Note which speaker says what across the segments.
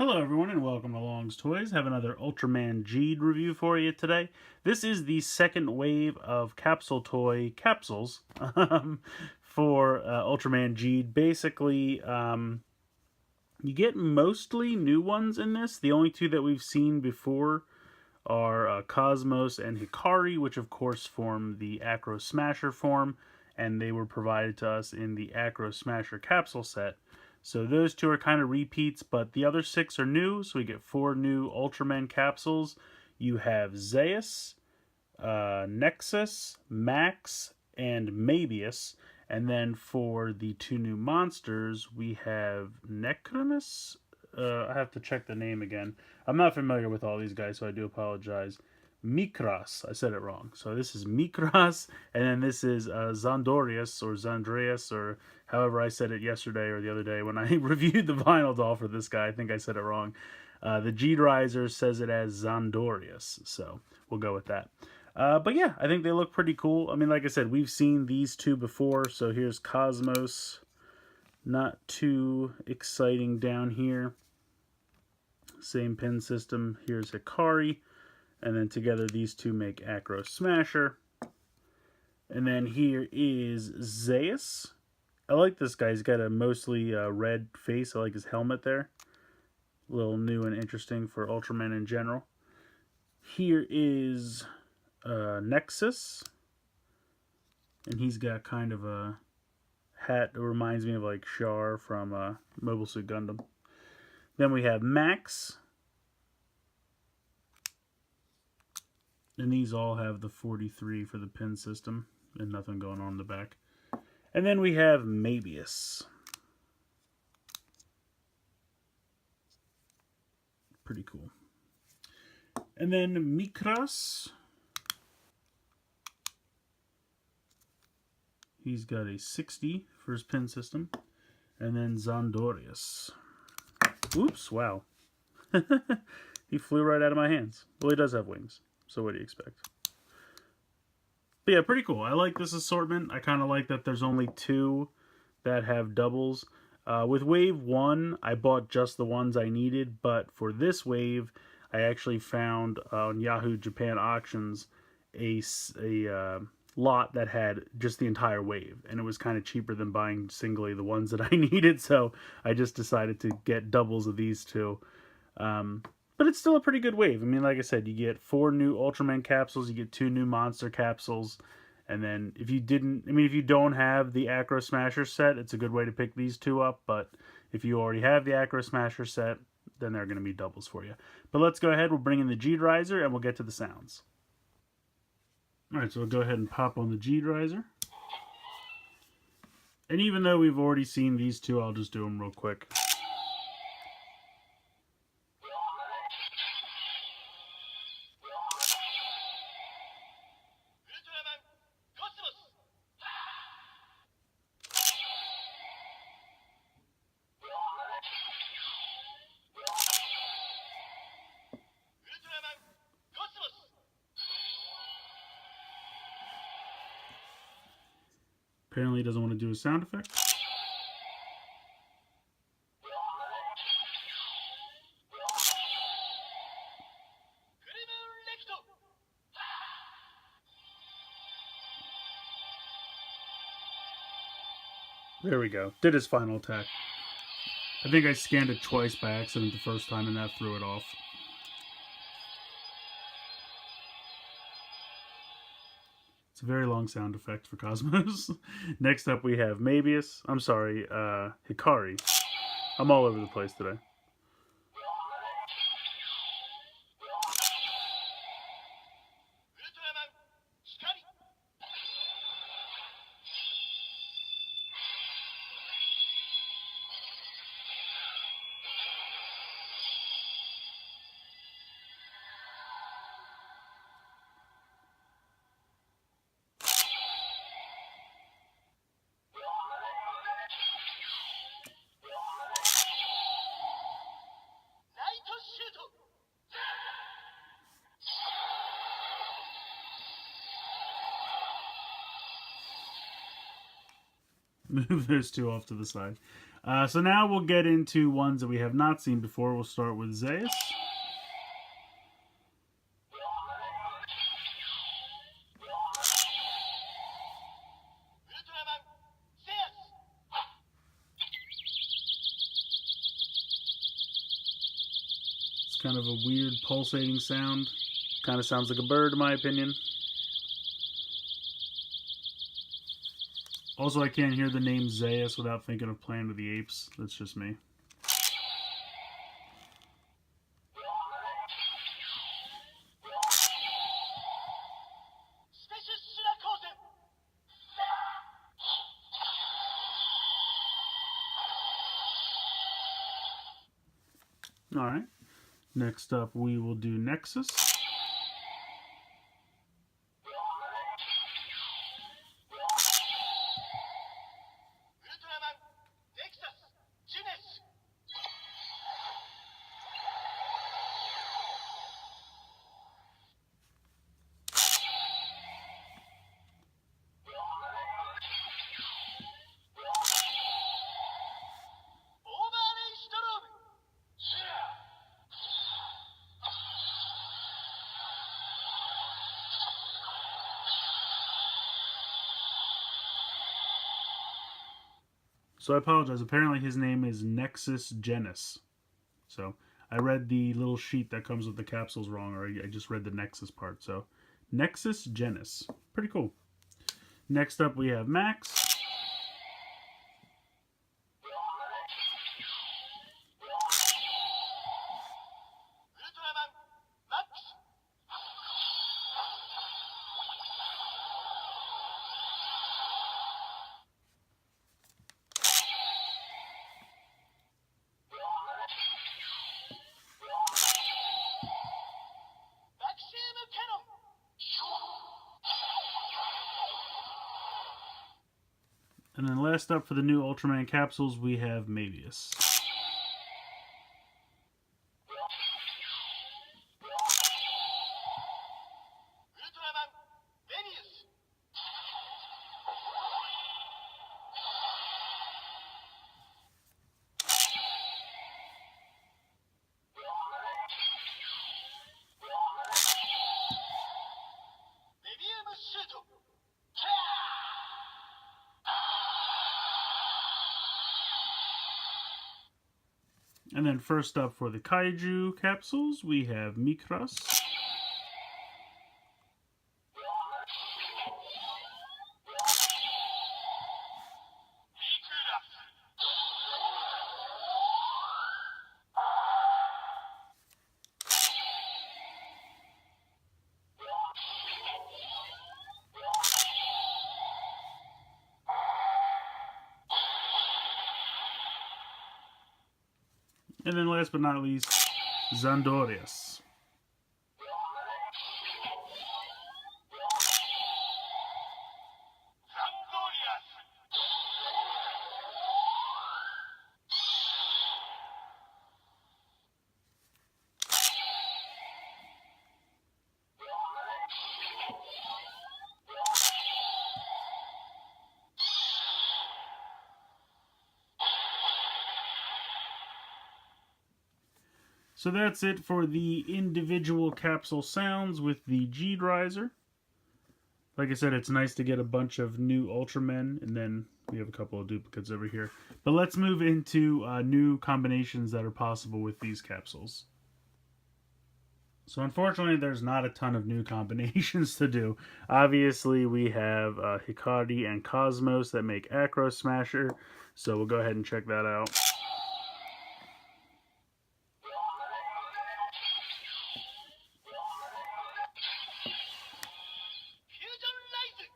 Speaker 1: Hello everyone and welcome to Long's Toys. Have another Ultraman G review for you today. This is the second wave of capsule toy capsules for Ultraman G. Basically, you get mostly new ones in this. The only two that we've seen before are Cosmos and Hikari, which of course form the Acro Smasher form, and they were provided to us in the Acro Smasher capsule set. So those two are kind of repeats, but the other 6 are new, so we get 4 new Ultraman capsules. You have Zeas, Nexus, Max, and Mebius. And then for the 2 new monsters, we have Necronis. I have to check the name again. I'm not familiar with all these guys, so I do apologize. Miclas. I said it wrong. So this is Miclas, and then this is Zandrias or Zandrias, or however I said it yesterday or the other day when I reviewed the vinyl doll for this guy. I think I said it wrong. The G-Dreiser says it as Zandrias, so we'll go with that. But yeah, I think they look pretty cool. I mean, like I said, we've seen these two before. So here's Cosmos. Not too exciting down here. Same pin system. Here's Hikari. And then together these two make Acro Smasher. And then here is Zeas. I like this guy. He's got a mostly red face. I like his helmet there. A little new and interesting for Ultraman in general. Here is Nexus. And he's got kind of a hat that reminds me of like Char from Mobile Suit Gundam. Then we have Max. And these all have the 43 for the pin system and nothing going on in the back. And then we have Mebius. Pretty cool. And then Miclas. He's got a 60 for his pin system. And then Zandrias. Oops, wow. He flew right out of my hands. Well, he does have wings. So what do you expect? But yeah, pretty cool. I like this assortment. I kind of like that there's only 2 that have doubles. With Wave 1, I bought just the ones I needed. But for this wave, I actually found on Yahoo Japan Auctions a lot that had just the entire wave. And it was kind of cheaper than buying singly the ones that I needed. So I just decided to get doubles of these 2. But it's still a pretty good wave. I mean, like I said, you get 4 new Ultraman capsules, you get 2 new monster capsules, and then if you don't have the Acro Smasher set, it's a good way to pick these 2 up, but if you already have the Acro Smasher set, then they're going to be doubles for you. But let's go ahead, we'll bring in the G-Dreiser, and we'll get to the sounds. Alright, so we'll go ahead and pop on the G-Dreiser. And even though we've already seen these 2, I'll just do them real quick. Apparently he doesn't want to do a sound effect. There we go. Did his final attack. I think I scanned it twice by accident the first time and that threw it off. It's a very long sound effect for Cosmos. Next up we have Mebius. I'm sorry, Hikari. I'm all over the place today. Move those 2 off to the side. So now we'll get into ones that we have not seen before. We'll start with Zeas. It's kind of a weird pulsating sound. Kind of sounds like a bird in my opinion. Also, I can't hear the name Zeas without thinking of Planet of the Apes. That's just me. Alright. Next up, we will do Nexus.
Speaker 2: Ultraman, Nexus, Junis.
Speaker 1: So I apologize. Apparently his name is Nexus Junis. So I read the little sheet that comes with the capsules wrong, or I just read the Nexus part. So Nexus Junis. Pretty cool. Next up we have Max.
Speaker 2: Ultraman, Max. Maximum cannon.
Speaker 1: And then last up for the new Ultraman capsules, we have Mebius.
Speaker 2: Ultraman, Mebius. Mebius shoot.
Speaker 1: And then first up for the Kaiju capsules, we have Miclas. And then last but not least, Zandrias.
Speaker 2: Zandrias.
Speaker 1: So that's it for the individual capsule sounds with the G-Dreiser. Like I said, it's nice to get a bunch of new Ultramen, and then we have a couple of duplicates over here. But let's move into new combinations that are possible with these capsules. So unfortunately, there's not a ton of new combinations to do. Obviously, we have Hikari and Cosmos that make Acro Smasher, so we'll go ahead and check that out.
Speaker 2: G-Dreiser.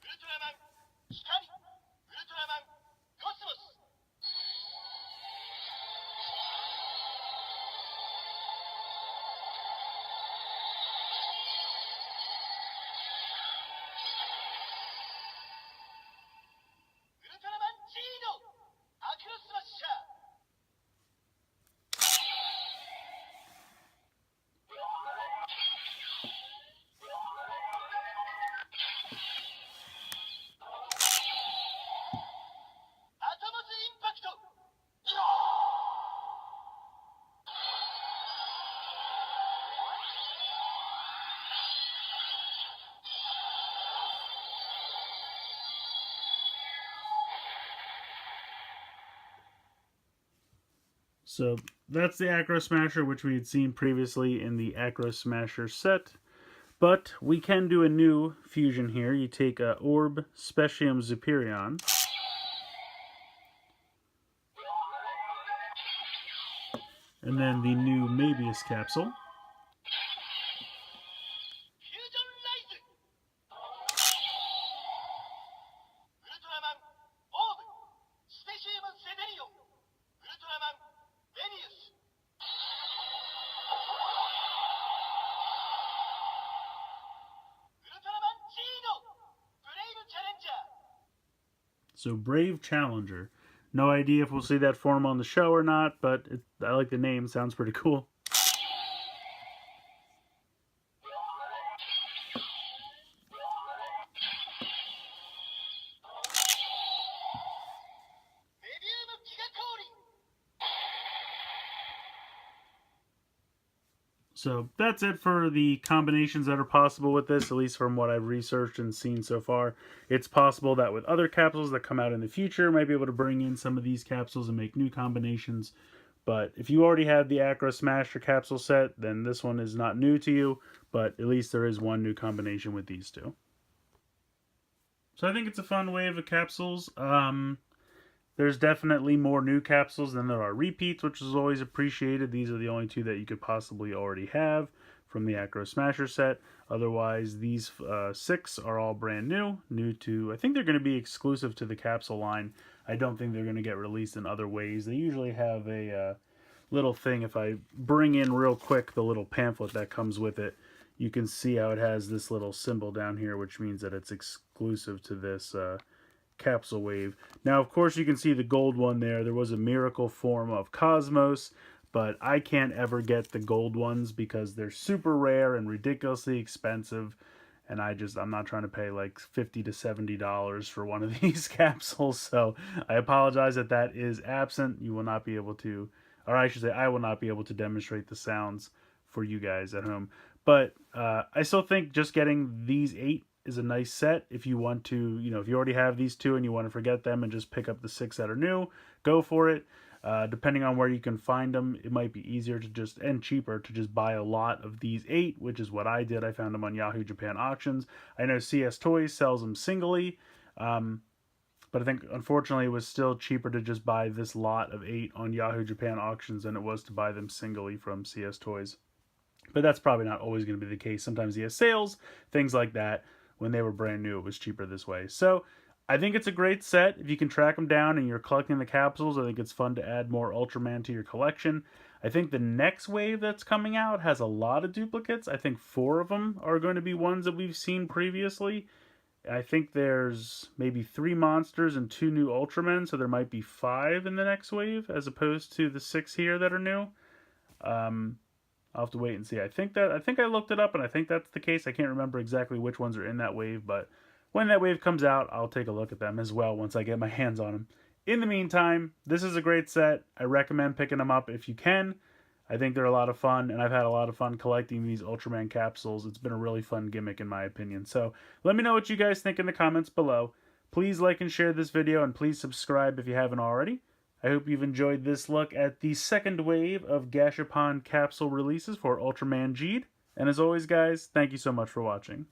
Speaker 2: Ultraman, Hikari. Ultraman, Cosmos.
Speaker 1: So that's the Acro Smasher, which we had seen previously in the Acro Smasher set. But we can do a new fusion here. You take Orb Specium Zuperion. And then the new Mebius capsule.
Speaker 2: Ultraman Orb Specium Zederion Ultraman Mebius Ultraman G-No Brave Challenger.
Speaker 1: So Brave Challenger. No idea if we'll see that form on the show or not, but I like the name. Sounds pretty cool. So that's it for the combinations that are possible with this, at least from what I've researched and seen so far. It's possible that with other capsules that come out in the future, might be able to bring in some of these capsules and make new combinations. But if you already have the Acro Smasher capsule set, then this one is not new to you, but at least there is one new combination with these two. So I think it's a fun wave of capsules. There's definitely more new capsules than there are repeats, which is always appreciated. These are the only two that you could possibly already have from the Acro Smasher set. Otherwise, these 6 are all brand new. I think they're going to be exclusive to the capsule line. I don't think they're going to get released in other ways. They usually have a little thing. If I bring in real quick the little pamphlet that comes with it, you can see how it has this little symbol down here, which means that it's exclusive to this capsule wave. Now, of course, you can see the gold one there. There was a miracle form of Cosmos, but I can't ever get the gold ones because they're super rare and ridiculously expensive, and I'm not trying to pay like $50 to $70 for one of these capsules, so I apologize that that is absent. You will not be able to, or I should say I will not be able to demonstrate the sounds for you guys at home. But I still think just getting these 8 is a nice set. If you want to, if you already have these 2 and you want to forget them and just pick up the 6 that are new, go for it. Depending on where you can find them, it might be easier to just, and cheaper, to just buy a lot of these 8, which is what I did. I found them on Yahoo Japan Auctions. I know CS Toys sells them singly, but I think, unfortunately, it was still cheaper to just buy this lot of 8 on Yahoo Japan Auctions than it was to buy them singly from CS Toys. But that's probably not always going to be the case. Sometimes he has sales, things like that. When they were brand new, it was cheaper this way. So I think it's a great set. If you can track them down and you're collecting the capsules, I think it's fun to add more Ultraman to your collection. I think the next wave that's coming out has a lot of duplicates. I think 4 of them are going to be ones that we've seen previously. I think there's maybe 3 monsters and 2 new Ultramen, so there might be 5 in the next wave, as opposed to the 6 here that are new. I'll have to wait and see. I think I looked it up, and I think that's the case. I can't remember exactly which ones are in that wave, but when that wave comes out, I'll take a look at them as well once I get my hands on them. In the meantime, this is a great set. I recommend picking them up if you can. I think they're a lot of fun, and I've had a lot of fun collecting these Ultraman capsules. It's been a really fun gimmick in my opinion. So let me know what you guys think in the comments below. Please like and share this video, and please subscribe if you haven't already. I hope you've enjoyed this look at the second wave of Gashapon capsule releases for Ultraman G. And as always, guys, thank you so much for watching.